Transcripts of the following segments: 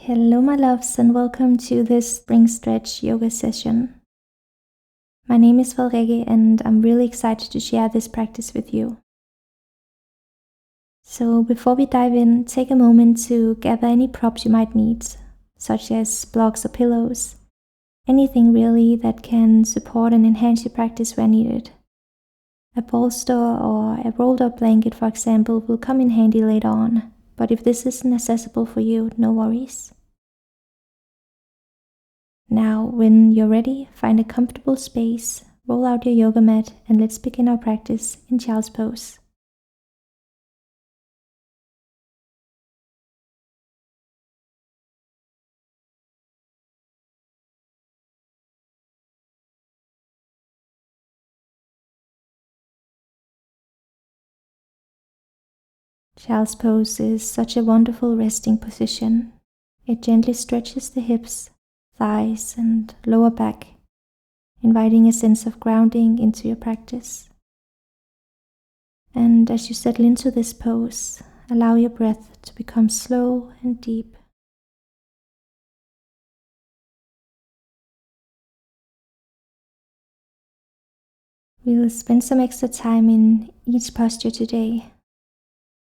Hello my loves and welcome to this spring stretch yoga session. My name is Frederikke and I'm really excited to share this practice with you. So before we dive in, take a moment to gather any props you might need, such as blocks or pillows, anything really that can support and enhance your practice where needed. A bolster or a rolled up blanket, for example, will come in handy later on, but if this isn't accessible for you, no worries. Now, when you're ready, find a comfortable space, roll out your yoga mat, and let's begin our practice in child's pose. Child's pose is such a wonderful resting position. It gently stretches the hips, thighs, and lower back, inviting a sense of grounding into your practice. And as you settle into this pose, allow your breath to become slow and deep. We'll spend some extra time in each posture today,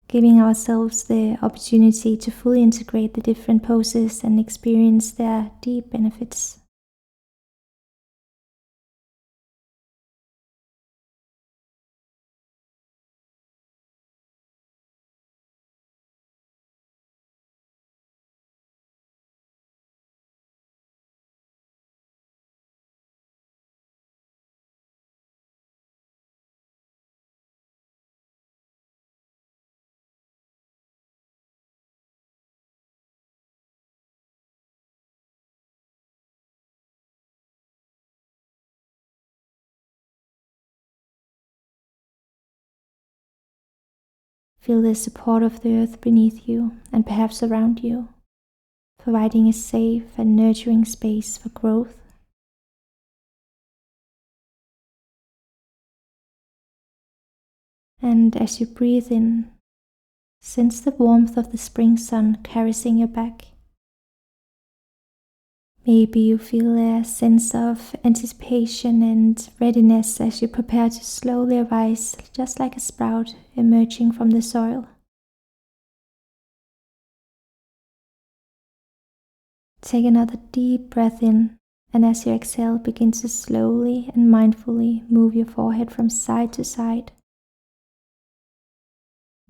giving ourselves the opportunity to fully integrate the different poses and experience their deep benefits. Feel the support of the earth beneath you and perhaps around you, providing a safe and nurturing space for growth. And as you breathe in, sense the warmth of the spring sun caressing your back. Maybe you feel a sense of anticipation and readiness as you prepare to slowly arise, just like a sprout emerging from the soil. Take another deep breath in, and as you exhale, begin to slowly and mindfully move your forehead from side to side.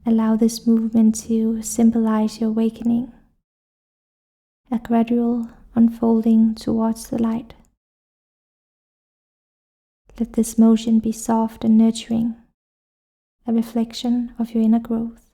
Allow this movement to symbolize your awakening, a gradual unfolding towards the light. Let this motion be soft and nurturing, a reflection of your inner growth.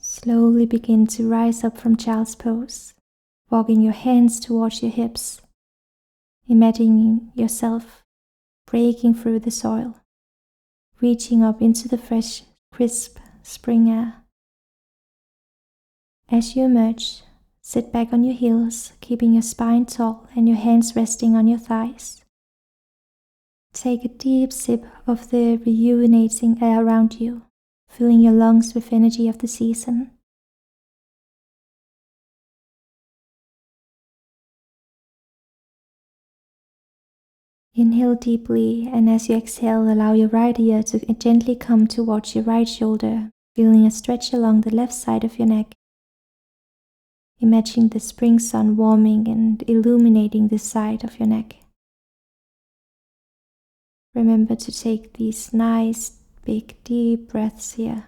Slowly begin to rise up from child's pose, walking your hands towards your hips, imagining yourself breaking through the soil, reaching up into the fresh, crisp spring air. As you emerge, sit back on your heels, keeping your spine tall and your hands resting on your thighs. Take a deep sip of the rejuvenating air around you, filling your lungs with energy of the season. Inhale deeply, and as you exhale, allow your right ear to gently come towards your right shoulder, feeling a stretch along the left side of your neck. Imagine the spring sun warming and illuminating this side of your neck. Remember to take these nice, big, deep breaths here.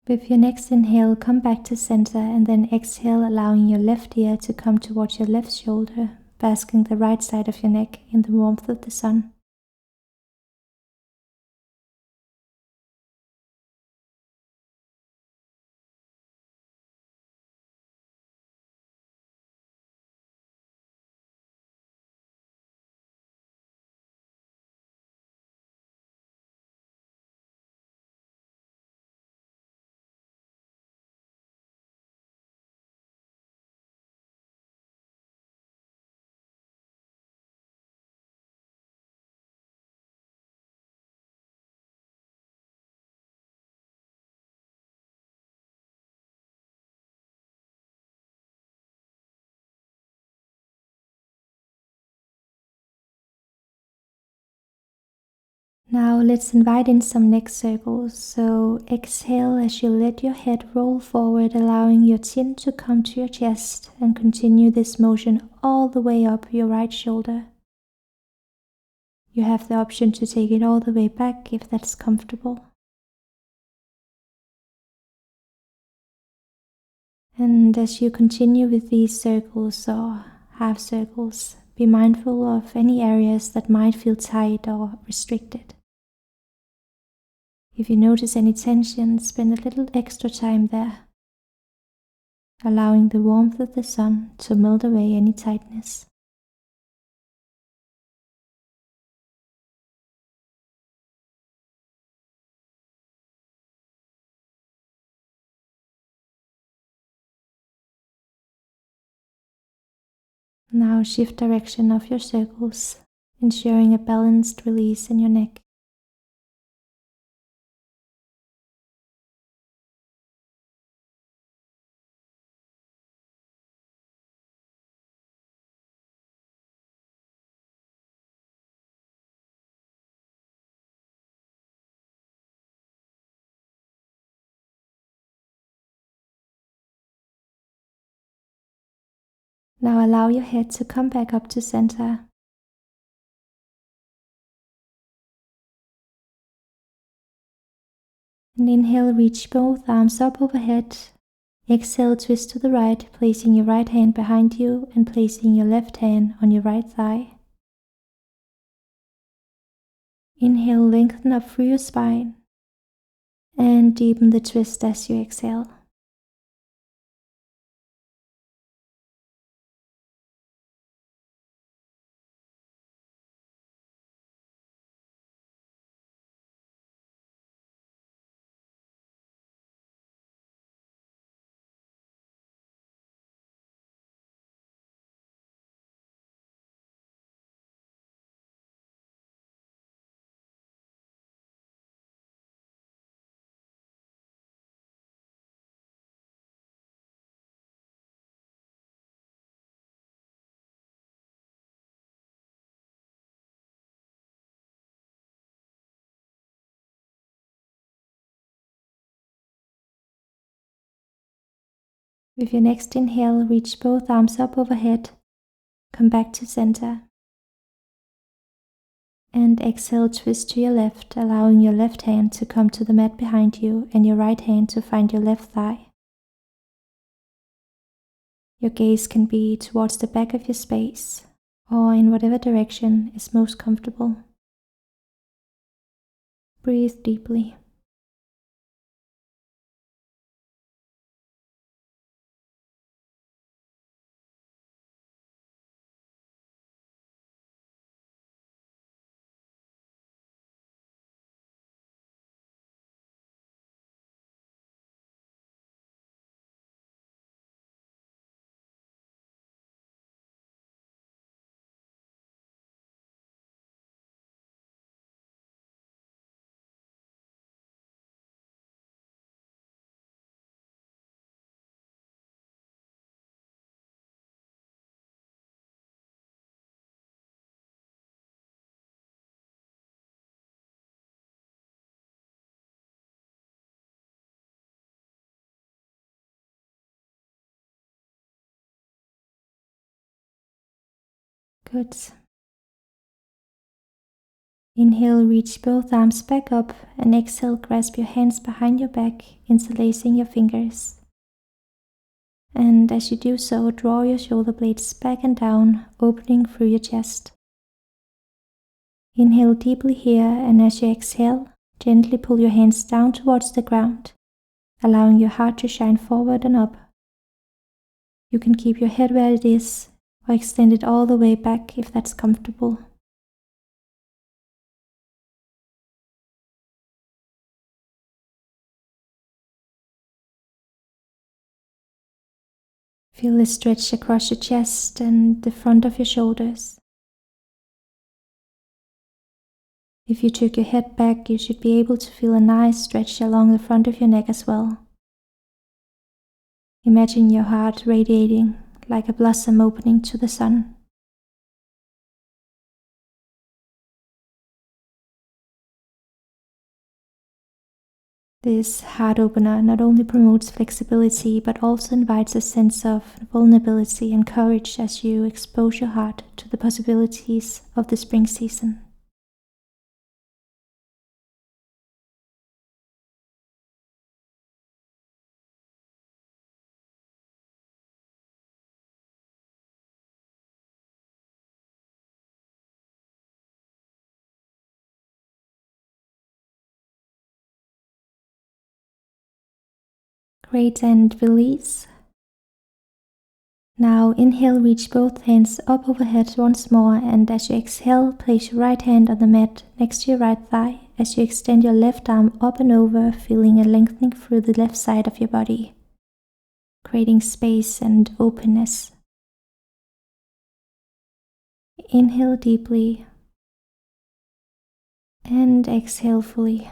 With your next inhale, come back to center and then exhale, allowing your left ear to come towards your left shoulder, basking the right side of your neck in the warmth of the sun. Now let's invite in some neck circles. So exhale as you let your head roll forward, allowing your chin to come to your chest, and continue this motion all the way up your right shoulder. You have the option to take it all the way back if that's comfortable. And as you continue with these circles or half circles, be mindful of any areas that might feel tight or restricted. If you notice any tension, spend a little extra time there, allowing the warmth of the sun to melt away any tightness. Now shift direction of your circles, ensuring a balanced release in your neck. Now allow your head to come back up to center. And inhale, reach both arms up overhead. Exhale, twist to the right, placing your right hand behind you and placing your left hand on your right thigh. Inhale, lengthen up through your spine and deepen the twist as you exhale. With your next inhale, reach both arms up overhead. Come back to center. And exhale, twist to your left, allowing your left hand to come to the mat behind you and your right hand to find your left thigh. Your gaze can be towards the back of your space or in whatever direction is most comfortable. Breathe deeply. Good. Inhale, reach both arms back up, and exhale, grasp your hands behind your back, interlacing your fingers. And as you do so, draw your shoulder blades back and down, opening through your chest. Inhale deeply here, and as you exhale, gently pull your hands down towards the ground, allowing your heart to shine forward and up. You can keep your head where it is, or extend it all the way back if that's comfortable. Feel the stretch across your chest and the front of your shoulders. If you took your head back, you should be able to feel a nice stretch along the front of your neck as well. Imagine your heart radiating like a blossom opening to the sun. This heart opener not only promotes flexibility but also invites a sense of vulnerability and courage as you expose your heart to the possibilities of the spring season. Great, and release. Now inhale, reach both hands up overhead once more, and as you exhale, place your right hand on the mat next to your right thigh as you extend your left arm up and over, feeling a lengthening through the left side of your body, creating space and openness. Inhale deeply and exhale fully.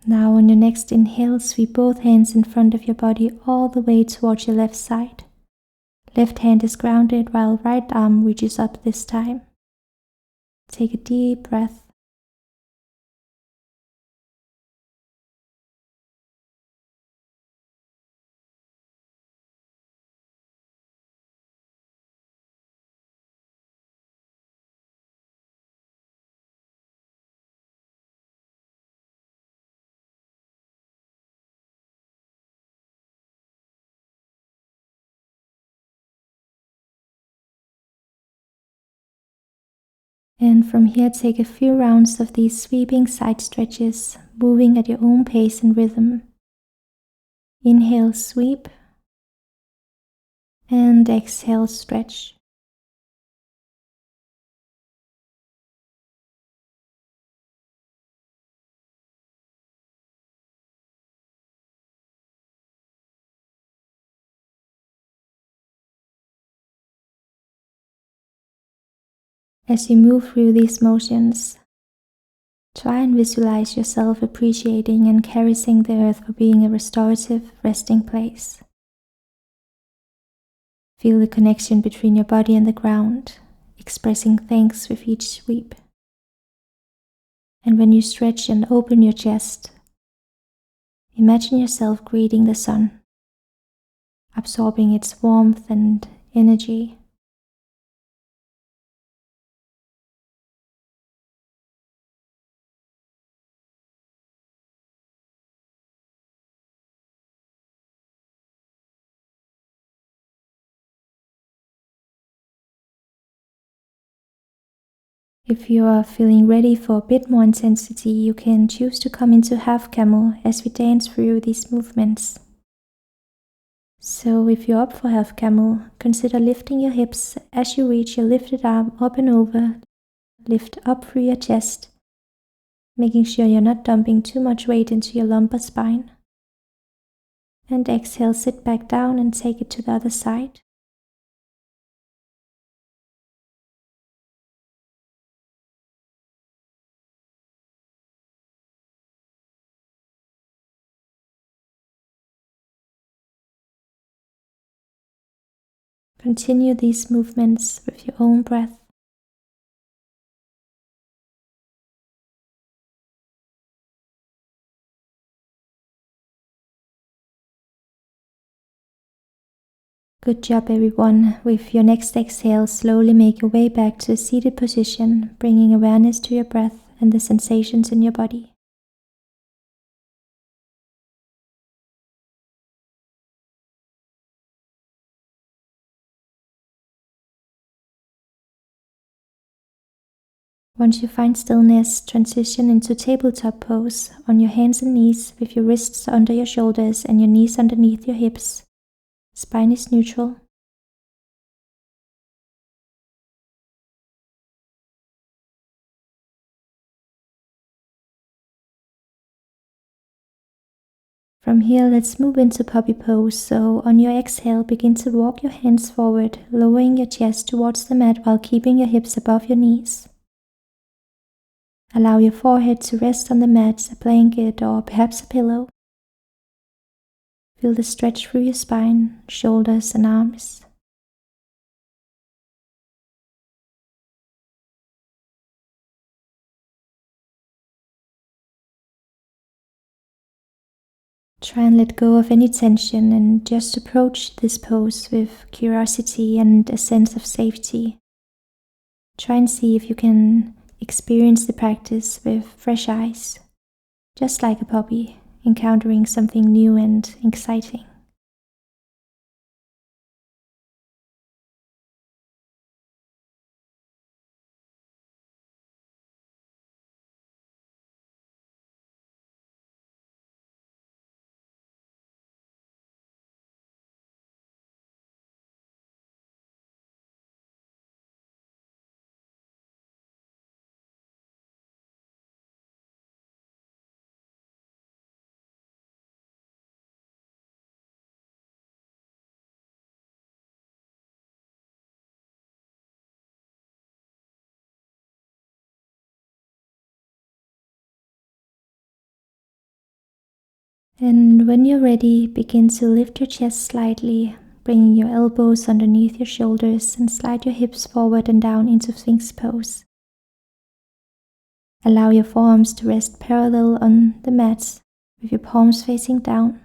Now on your next inhale, sweep both hands in front of your body all the way towards your left side. Left hand is grounded while right arm reaches up this time. Take a deep breath. And from here, take a few rounds of these sweeping side stretches, moving at your own pace and rhythm. Inhale, sweep, and exhale, stretch. As you move through these motions, try and visualize yourself appreciating and caressing the earth for being a restorative resting place. Feel the connection between your body and the ground, expressing thanks with each sweep. And when you stretch and open your chest, imagine yourself greeting the sun, absorbing its warmth and energy. If you are feeling ready for a bit more intensity, you can choose to come into half camel as we dance through these movements. So if you're up for half camel, consider lifting your hips as you reach your lifted arm up and over. Lift up through your chest, making sure you're not dumping too much weight into your lumbar spine. And exhale, sit back down and take it to the other side. Continue these movements with your own breath. Good job everyone. With your next exhale, slowly make your way back to a seated position, bringing awareness to your breath and the sensations in your body. Once you find stillness, transition into tabletop pose on your hands and knees with your wrists under your shoulders and your knees underneath your hips. Spine is neutral. From here, let's move into puppy pose. So on your exhale, begin to walk your hands forward, lowering your chest towards the mat while keeping your hips above your knees. Allow your forehead to rest on the mat, a blanket, or perhaps a pillow. Feel the stretch through your spine, shoulders, and arms. Try and let go of any tension and just approach this pose with curiosity and a sense of safety. Try and see if you can experience the practice with fresh eyes, just like a puppy encountering something new and exciting. And when you're ready, begin to lift your chest slightly, bringing your elbows underneath your shoulders and slide your hips forward and down into Sphinx pose. Allow your forearms to rest parallel on the mat with your palms facing down.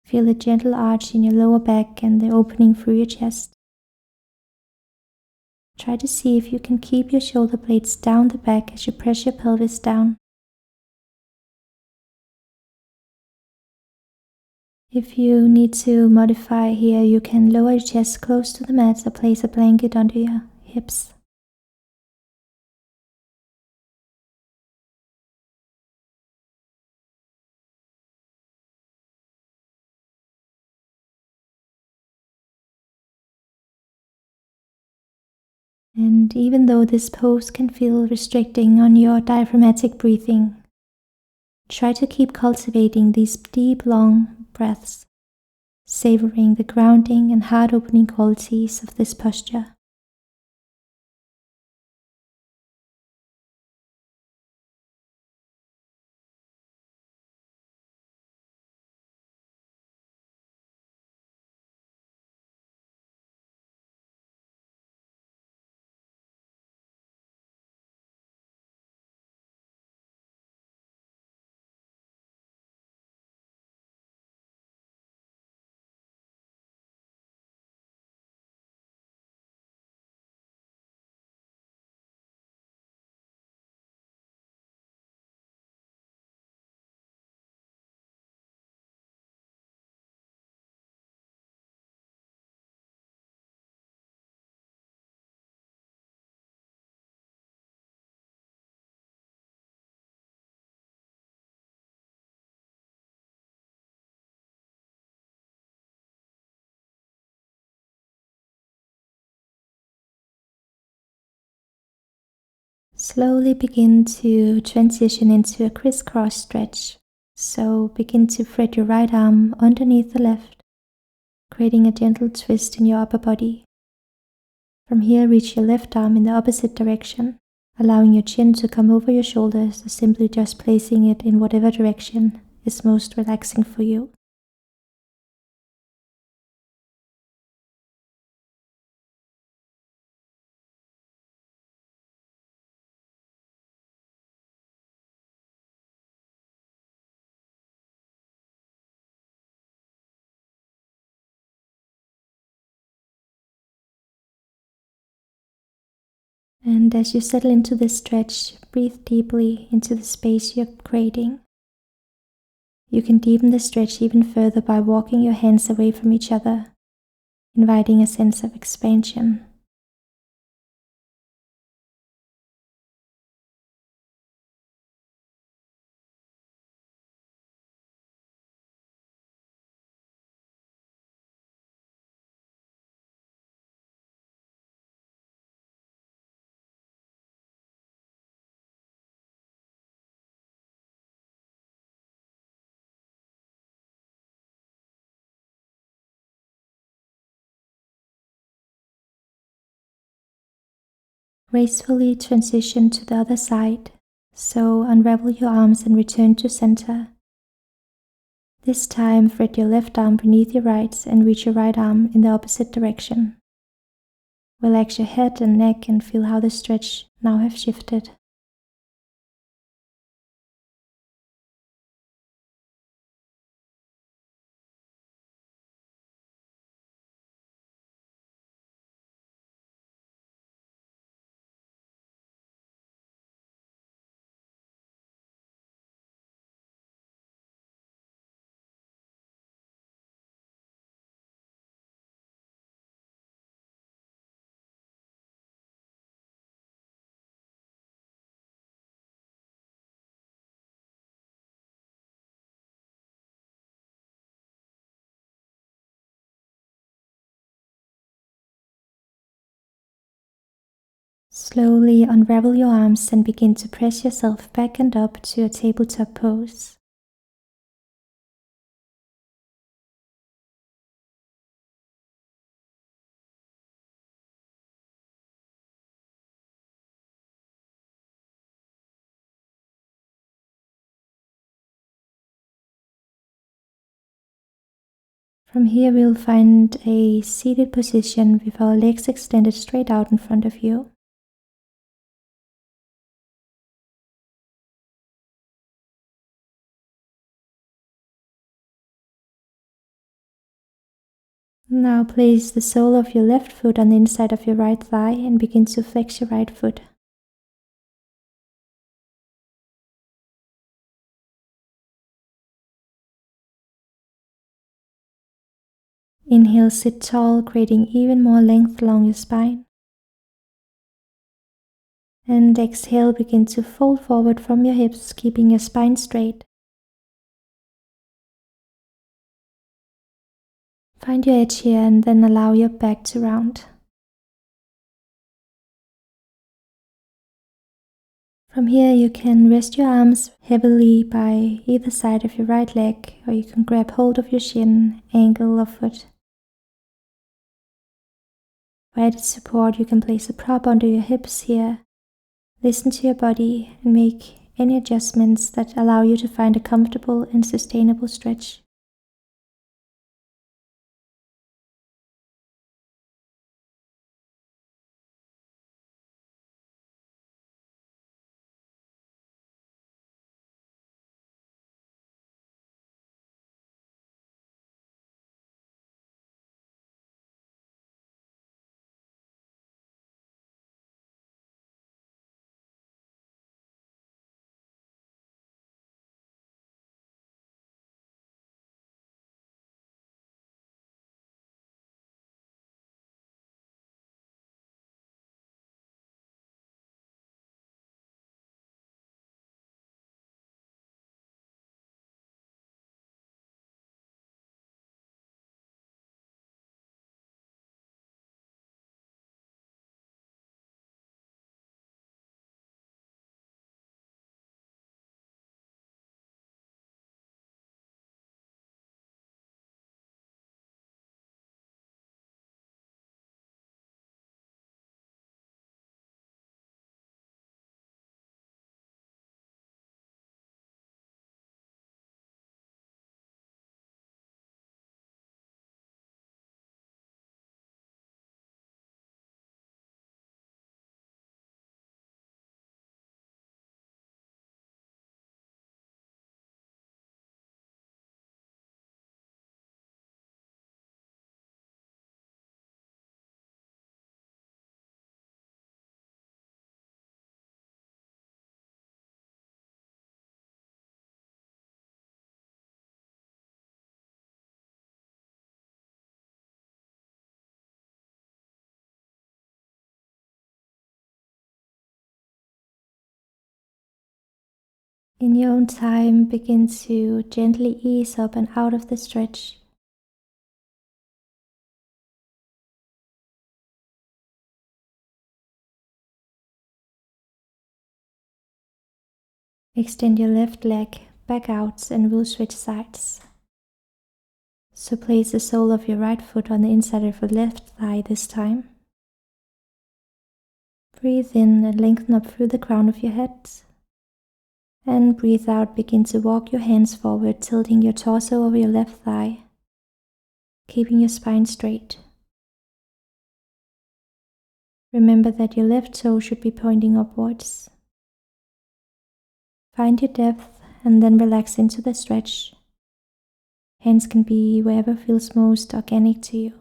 Feel a gentle arch in your lower back and the opening through your chest. Try to see if you can keep your shoulder blades down the back as you press your pelvis down. If you need to modify here, you can lower your chest close to the mat or place a blanket under your hips. And even though this pose can feel restricting on your diaphragmatic breathing, try to keep cultivating these deep, long breaths, savoring the grounding and heart-opening qualities of this posture. Slowly begin to transition into a crisscross stretch. So begin to thread your right arm underneath the left, creating a gentle twist in your upper body. From here, reach your left arm in the opposite direction, allowing your chin to come over your shoulders or simply just placing it in whatever direction is most relaxing for you. And as you settle into this stretch, breathe deeply into the space you're creating. You can deepen the stretch even further by walking your hands away from each other, inviting a sense of expansion. Gracefully transition to the other side, so unravel your arms and return to center. This time, thread your left arm beneath your right and reach your right arm in the opposite direction. Relax your head and neck and feel how the stretch now have shifted. Slowly unravel your arms and begin to press yourself back and up to a tabletop pose. From here we'll find a seated position with our legs extended straight out in front of you. Now place the sole of your left foot on the inside of your right thigh and begin to flex your right foot. Inhale, sit tall, creating even more length along your spine. And exhale, begin to fold forward from your hips, keeping your spine straight. Find your edge here and then allow your back to round. From here you can rest your arms heavily by either side of your right leg, or you can grab hold of your shin, ankle or foot. For added support you can place a prop under your hips here. Listen to your body and make any adjustments that allow you to find a comfortable and sustainable stretch. In your own time, begin to gently ease up and out of the stretch. Extend your left leg back out and we'll switch sides. So place the sole of your right foot on the inside of your left thigh this time. Breathe in and lengthen up through the crown of your head. And breathe out, begin to walk your hands forward, tilting your torso over your left thigh, keeping your spine straight. Remember that your left toe should be pointing upwards. Find your depth and then relax into the stretch. Hands can be wherever feels most organic to you.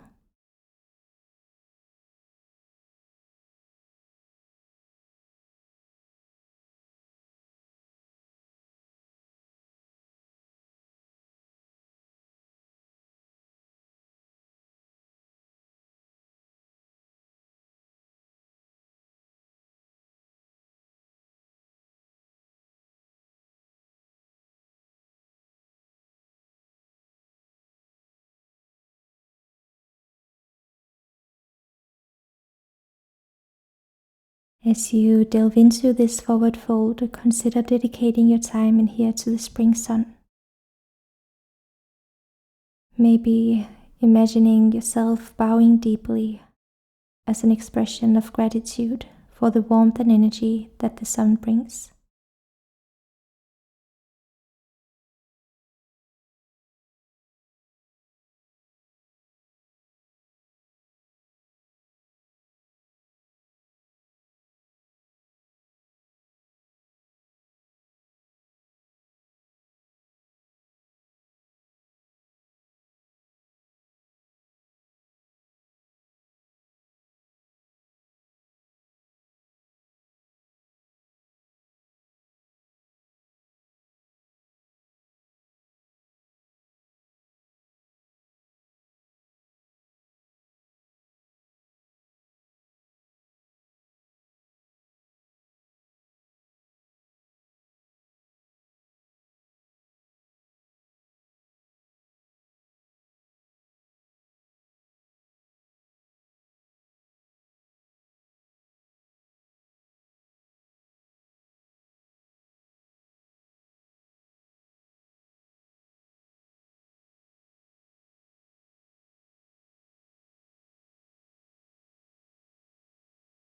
As you delve into this forward fold, consider dedicating your time in here to the spring sun. Maybe imagining yourself bowing deeply as an expression of gratitude for the warmth and energy that the sun brings.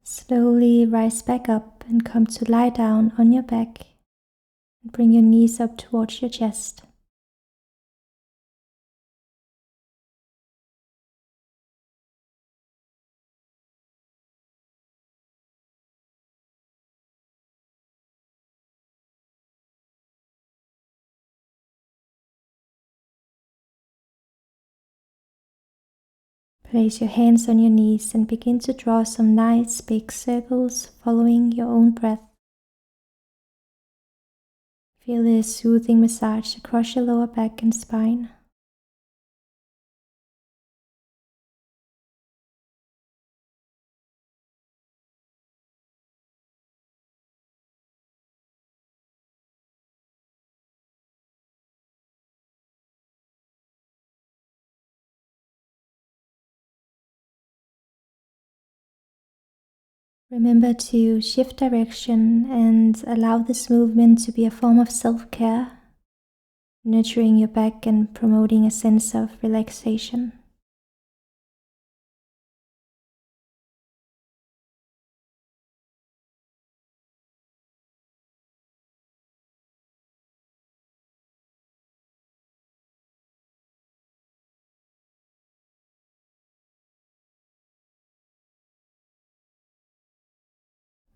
Slowly rise back up and come to lie down on your back and bring your knees up towards your chest. Place your hands on your knees and begin to draw some nice big circles following your own breath. Feel this soothing massage across your lower back and spine. Remember to shift direction and allow this movement to be a form of self-care, nurturing your back and promoting a sense of relaxation.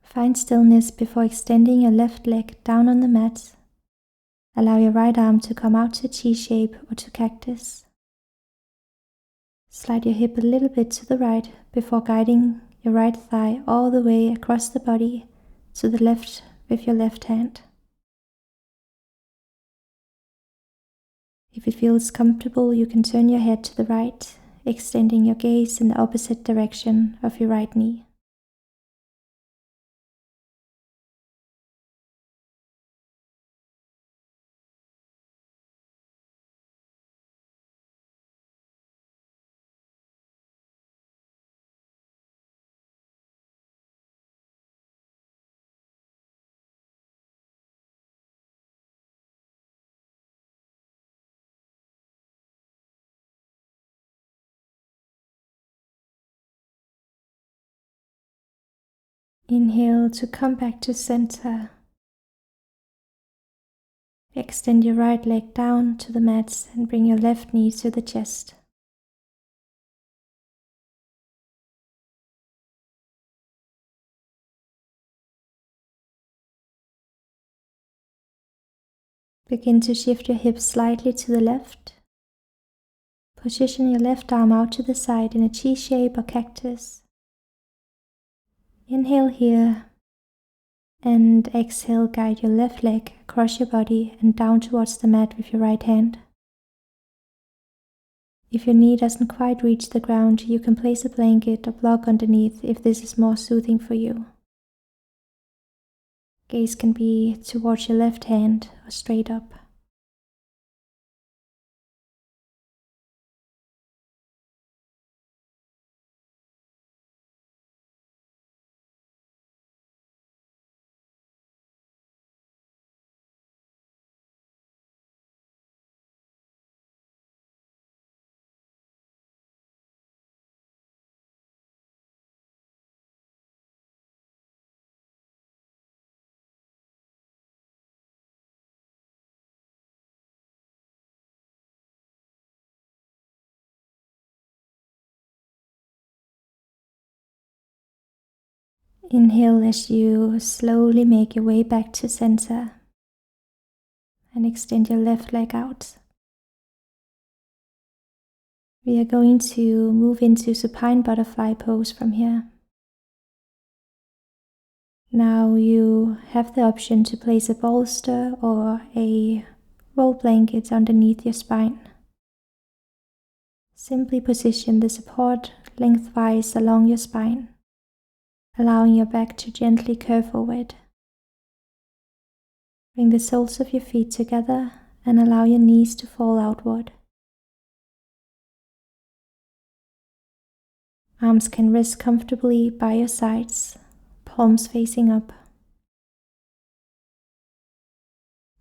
Find stillness before extending your left leg down on the mat. Allow your right arm to come out to T-shape or to cactus. Slide your hip a little bit to the right before guiding your right thigh all the way across the body to the left with your left hand. If it feels comfortable, you can turn your head to the right, extending your gaze in the opposite direction of your right knee. Inhale to come back to center. Extend your right leg down to the mat and bring your left knee to the chest. Begin to shift your hips slightly to the left. Position your left arm out to the side in a T shape or cactus. Inhale here, and exhale, guide your left leg across your body and down towards the mat with your right hand. If your knee doesn't quite reach the ground, you can place a blanket or block underneath if this is more soothing for you. Gaze can be towards your left hand or straight up. Inhale as you slowly make your way back to center and extend your left leg out. We are going to move into supine butterfly pose from here. Now you have the option to place a bolster or a roll blanket underneath your spine. Simply position the support lengthwise along your spine, allowing your back to gently curve forward. Bring the soles of your feet together and allow your knees to fall outward. Arms can rest comfortably by your sides, palms facing up.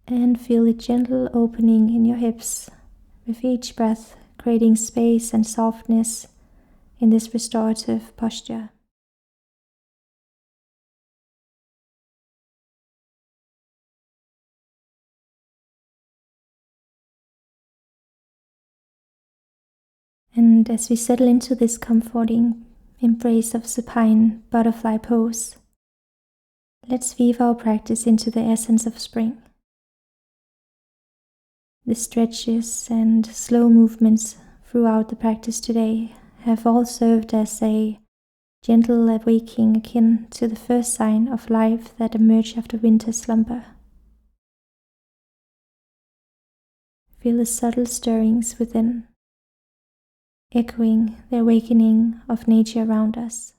And feel a gentle opening in your hips with each breath, creating space and softness in this restorative posture. And as we settle into this comforting embrace of supine butterfly pose, let's weave our practice into the essence of spring. The stretches and slow movements throughout the practice today have all served as a gentle awakening akin to the first sign of life that emerge after winter slumber. Feel the subtle stirrings within, echoing the awakening of nature around us.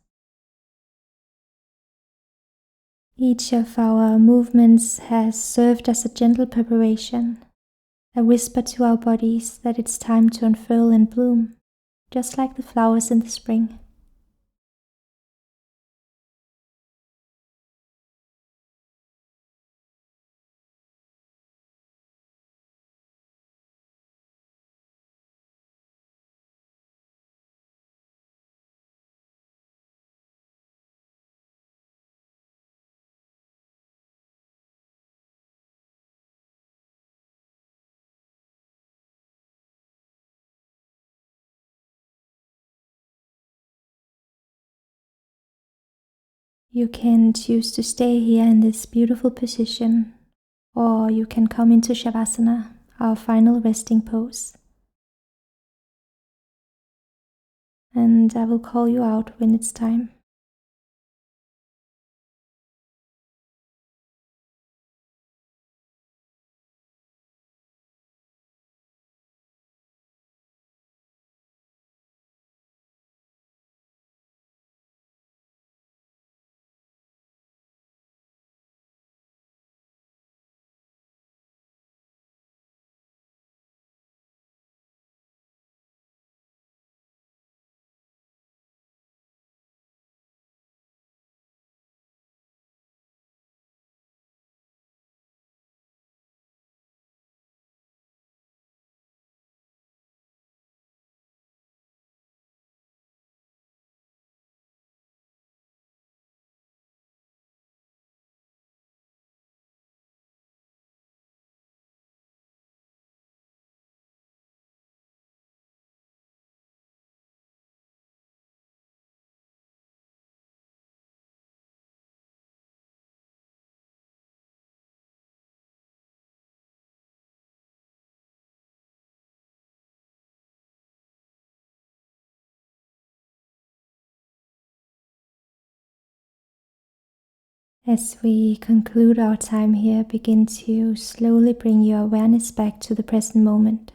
Each of our movements has served as a gentle preparation, a whisper to our bodies that it's time to unfurl and bloom, just like the flowers in the spring. You can choose to stay here in this beautiful position, or you can come into Shavasana, our final resting pose. And I will call you out when it's time. As we conclude our time here, begin to slowly bring your awareness back to the present moment.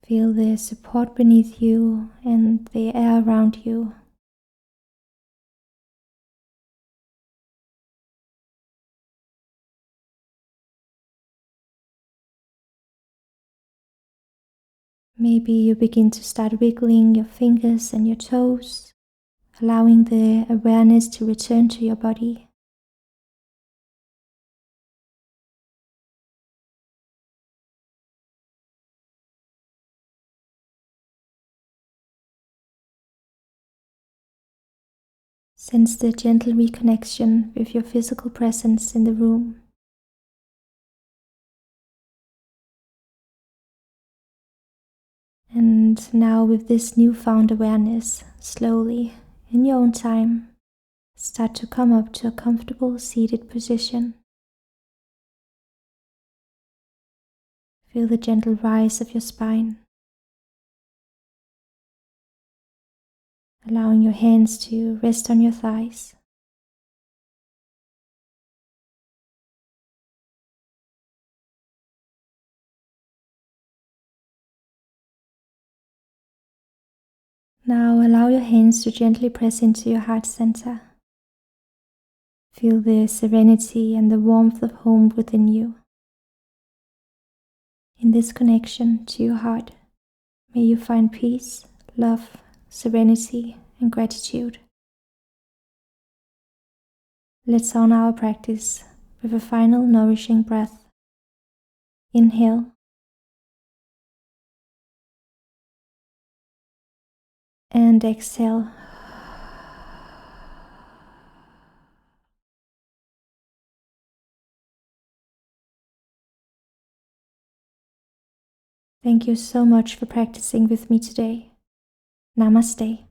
Feel the support beneath you and the air around you. Maybe you begin to start wiggling your fingers and your toes, allowing the awareness to return to your body. Sense the gentle reconnection with your physical presence in the room. And now, with this newfound awareness, slowly, in your own time, start to come up to a comfortable seated position. Feel the gentle rise of your spine, allowing your hands to rest on your thighs. Now allow your hands to gently press into your heart center. Feel the serenity and the warmth of home within you. In this connection to your heart, may you find peace, love, serenity, and gratitude. Let's honor our practice with a final nourishing breath. Inhale. And exhale. Thank you so much for practicing with me today. Namaste.